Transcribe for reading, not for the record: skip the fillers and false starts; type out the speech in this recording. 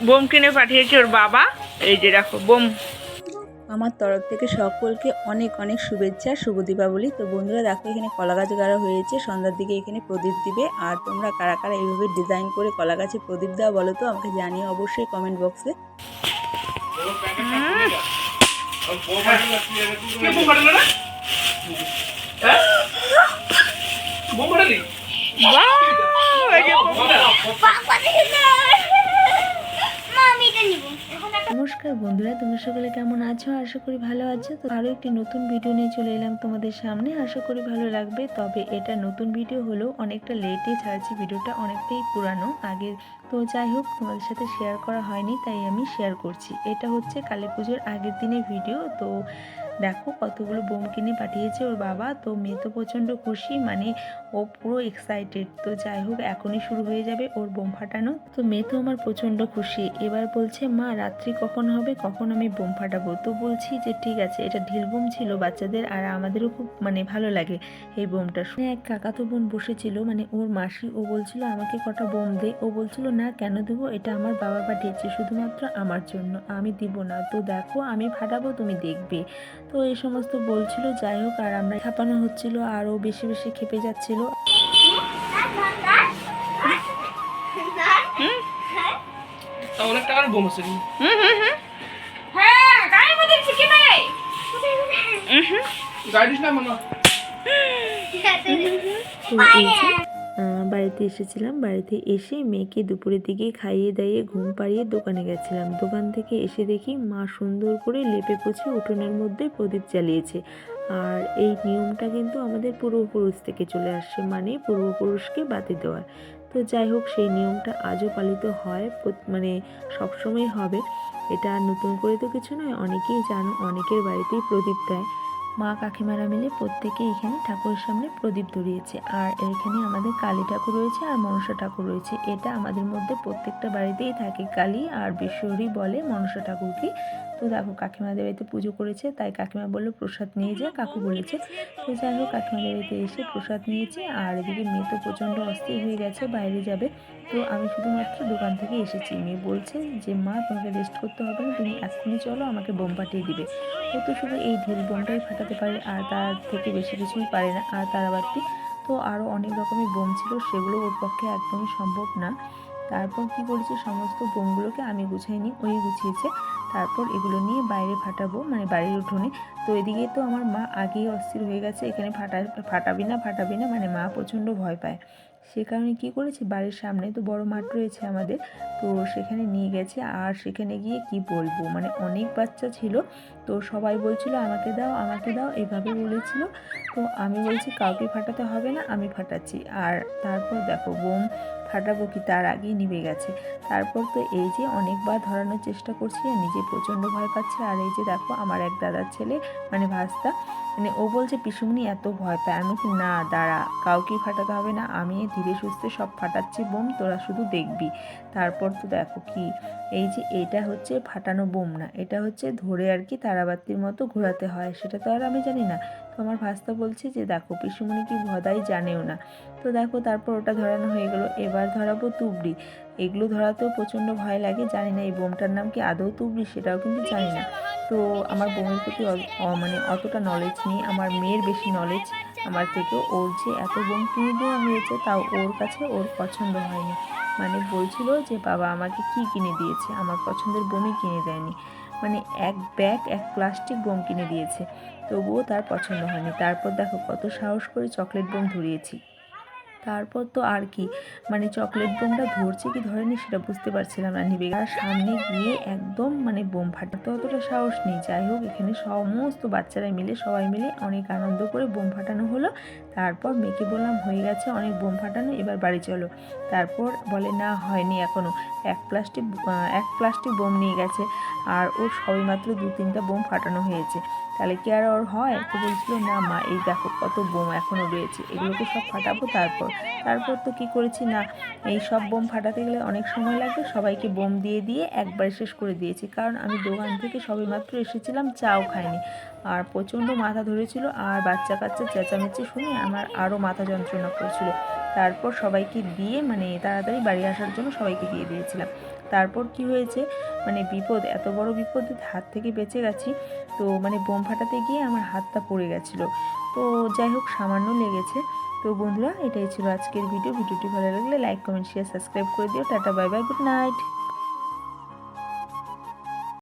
Bomb কিনে পাঠিয়েছে ওর বাবা। এই যে দেখো বোম। আমার তরফ থেকে সকলকে অনেক অনেক শুভেচ্ছা, শুভ দীপাবলি। তো বন্ধুরা দেখো এখানে কলা গাছ গাড়া হয়েছে, সন্ধ্যার দিকে এখানে প্রদীপ দিবে। আর তোমরা কারা কারা এইভাবে ডিজাইন করে কলা গাছে প্রদীপ দেওয়া বলো তো আমাকে জানিও অবশ্যই কমেন্ট বক্সে। নমস্কার বন্ধুরা, তোমরা সকলে কেমন আছো? আশা করি ভালো আছো। তো আরও একটি নতুন ভিডিও নিয়ে চলে এলাম তোমাদের সামনে, আশা করি ভালো লাগবে। তবে এটা নতুন ভিডিও হলেও অনেকটা লেটে ছাড়ছি, ভিডিওটা অনেকটাই পুরানো আগের। তো যাই হোক, তোমাদের সাথে শেয়ার করা হয়নি তাই আমি শেয়ার করছি। এটা হচ্ছে কালী পুজোর আগের দিনের ভিডিও। তো দেখো কতগুলো বোম কিনে পাঠিয়েছে ওর বাবা। তো মেয়ে তো প্রচণ্ড খুশি, মানে ও পুরো এক্সাইটেড। তো যাই হোক, এখনই শুরু হয়ে যাবে ওর বোম ফাটানো। তো মেয়ে তো আমার প্রচণ্ড খুশি। এবার বলছে মা রাত্রি কখন হবে, কখন আমি বোম ফাটাবো? তো বলছি যে ঠিক আছে, এটা ঢিল বোম ছিল বাচ্চাদের, আর আমাদেরও খুব মানে ভালো লাগে এই বোমটা। শুনে এক কাকাতো বোন বসেছিল, মানে ওর মাসি, ও বলছিল আমাকে কটা বোম দে। ও বলছিল না কেন দেবো, এটা আমার বাবা পাঠিয়েছে শুধুমাত্র আমার জন্য, আমি দিব না। তো দেখো আমি ফাটাবো, তুমি দেখবে। তো এই সমস্ত বলছিল। যাই হোক, আর আমরা ছাপানো হচ্ছিল, আরও বেশি বেশি খেপে যাচ্ছিল। অনেক টাকার বোম আছে। হ্যাঁ গাড়ি মধ্যে কি ভাই গাড়ি না মনে বাড়িতে এসেছিলাম। বাড়িতে এসে মেয়েকে দুপুরের দিকে খাইয়ে দাইয়ে ঘুম পাড়িয়ে দোকানে গেছিলাম। দোকান থেকে এসে দেখি মা সুন্দর করে লেপে পোছে উঠোনের মধ্যে প্রদীপ জ্বালিয়েছে। আর এই নিয়মটা কিন্তু আমাদের পূর্বপুরুষ থেকে চলে আসছে, মানে পূর্বপুরুষকে বাতি দেওয়ার। তো যাই হোক, সেই নিয়মটা আজও পালিত হয়, মানে সবসময় হবে। এটা নতুন করে তো কিছু নয়, অনেকেই জানো, অনেকের বাড়িতেই প্রদীপ দেয়। মা কাকিমারা মিলে প্রত্যেকে এখানে ঠাকুরের সামনে প্রদীপ ধরিয়েছে। আর এখানে আমাদের কালী ঠাকুর রয়েছে আর মনসা ঠাকুর রয়েছে। এটা আমাদের মধ্যে প্রত্যেকটা বাড়িতেই থাকে, কালী আর বিশ্বহরি বলে মনসা ঠাকুরকে। তো দেখো কাকিমাদের বাড়িতে পুজো করেছে, তাই কাকিমা বললো প্রসাদ নিয়ে যা, কাকু বলেছে। তো যাই হোক, কাকিমাদের বাড়িতে এসে প্রসাদ নিয়েছি। আর এদিকে মেয়ে তো প্রচণ্ড অস্থির হয়ে গেছে, বাইরে যাবে। তো আমি শুধুমাত্র দোকান থেকে এসেছি। মেয়ে বলছে যে মা তোমাকে রেস্ট করতে হবে না, তুমি এক্ষুনি চলো, আমাকে বোম পাঠিয়ে দিবে। ও তো শুধু এই ঢিল বোমটাই ফাটাতে পারে, আর তার থেকে বেশি কিছুই পারে না। আর তারাবাতি তো আরও অনেক রকমের বোম ছিল, সেগুলো ওর পক্ষে একদমই সম্ভব না। তারপর কি করেছে, সমস্ত বোমগুলোকে আমি গুছাইনি, ওই গুছিয়েছে। তারপর এগুলো নিয়ে বাইরে ফাটাবো, মানে বাড়ির উঠোনে। তো এদিকে তো আমার মা আগেই অস্থির হয়ে গেছে, এখানে ফাটাবি না ফাটাবি না, মানে মা প্রচণ্ড ভয় পায়। সে কারণে কী করেছে, বাড়ির সামনে তো বড় মাঠ রয়েছে আমাদের, তো সেখানে নিয়ে গেছে। আর সেখানে গিয়ে কি বলবো, মানে অনেক বাচ্চা ছিল। তো সবাই বলছিল আমাকে দাও আমাকে দাও, এভাবে বলেছিল। তো আমি বলছি কাউকে ফাটাতে হবে না, আমি ফাটাচ্ছি। আর তারপর দেখো বোম ফাটাবো কি তার আগেই নিভে গেছে। তারপর তো এই যে অনেকবার ধরানোর চেষ্টা করছি, আর নিজে প্রচণ্ড ভয় পাচ্ছে। আর এই যে দেখো আমার এক দাদার ছেলে, মানে ভাস্তা, মানে ও বলছে পিসুমনি এত ভয় পায়। আমি বলছি না দাঁড়া, কাউকেই ফাটাতে হবে না, আমি ধীরে সুস্থে সব ফাটাচ্ছি বোম, তোরা শুধু দেখবি। তারপর তো দেখো কি, এই যে এটা হচ্ছে ফাটানো বোম না, এটা হচ্ছে ধরে আর কি তারাবাতির মতো ঘোরাতে হয়, সেটা তো আর আমি জানি না। তো আমার ভাস্তা বলছে যে দেখো পিসুমনি কি ভদাই জানেও না। তো দেখো তারপর ওটা ধরানো হয়ে গেল। এবার ধরাবো তুবড়ি। এগুলো ধরাতেও প্রচণ্ড ভয় লাগে, জানি না এই বোমটার নাম কি আদৌ তুবড়ি, সেটাও কিন্তু জানি না। তো আমার বোমের প্রতি মানে অতটা নলেজ নেই, আমার মেয়ের বেশি নলেজ আমার থেকেও। ওর যে এত বোম কিনে দেওয়া হয়েছে, তাও ওর কাছে ওর পছন্দ হয়নি। মানে বলছিল যে বাবা আমাকে কি কিনে দিয়েছে, আমার পছন্দের বোমই কিনে দেয়নি। মানে এক ব্যাগ এক প্লাস্টিক বোম কিনে দিয়েছে, তবুও তার পছন্দ হয়নি। তারপর দেখো কত সাহস করে চকলেট বোম ধরিয়েছি। তারপর তো আর কি, মানে চকলেট বোমটা ধরছে কি ধরেনি সেটা বুঝতে পারছিলাম না, নিভে আর সামনে গিয়ে একদম মানে বোম ফাটাতে অতটা সাহস নেই। যাই হোক, এখানে সমস্ত বাচ্চারা মিলে সবাই মিলে অনেক আনন্দ করে বোম ফাটানো হলো। তারপর মেয়েকে বললাম হয়ে গেছে অনেক বোম ফাটানো, এবার বাড়ি চলো। তারপর বলে না হয়নি এখনও, এক প্লাস্টিক বোম নিয়ে গেছে, আর ওর সবেমাত্র 2-3টা বোম ফাটানো হয়েছে। তাহলে কি আর ওর হয়? তো বলছিল না মা এই দেখো কত বোম এখনও রয়েছে, এগুলোকে সব ফাটাবো তারপর তো কি করেছি না, এই সব বোম ফাটাতে গেলে অনেক সময় লাগবে, সবাইকে বোম দিয়ে দিয়ে একবার শেষ করে দিয়েছি। কারণ আমি দোকান থেকে সবেমাত্র এসেছিলাম, চাও খাইনি, আর প্রচণ্ড মাথা ধরেছিল, আর বাচ্চা কাচ্চা চেঁচামেচি শুনে আমার আরও মাথা যন্ত্রণা করছিল। তারপর সবাইকে দিয়ে মানে তাড়াতাড়ি বাড়ি আসার জন্য সবাইকে দিয়ে দিয়েছিলাম। তারপর কি হয়েছে, মানে বিপদ, এত বড় বিপদের হাত থেকে বেঁচে গেছি। তো মানে বোম ফাটাতে গিয়ে আমার হাতটা পড়ে গেছিলো। তো যাই হোক, সামান্য লেগেছে। তো বন্ধুরা, এটাই ছিল আজকের ভিডিওটি ভালো লাগলে লাইক কমেন্ট শেয়ার সাবস্ক্রাইব করে দিও। Tata bye bye, good night.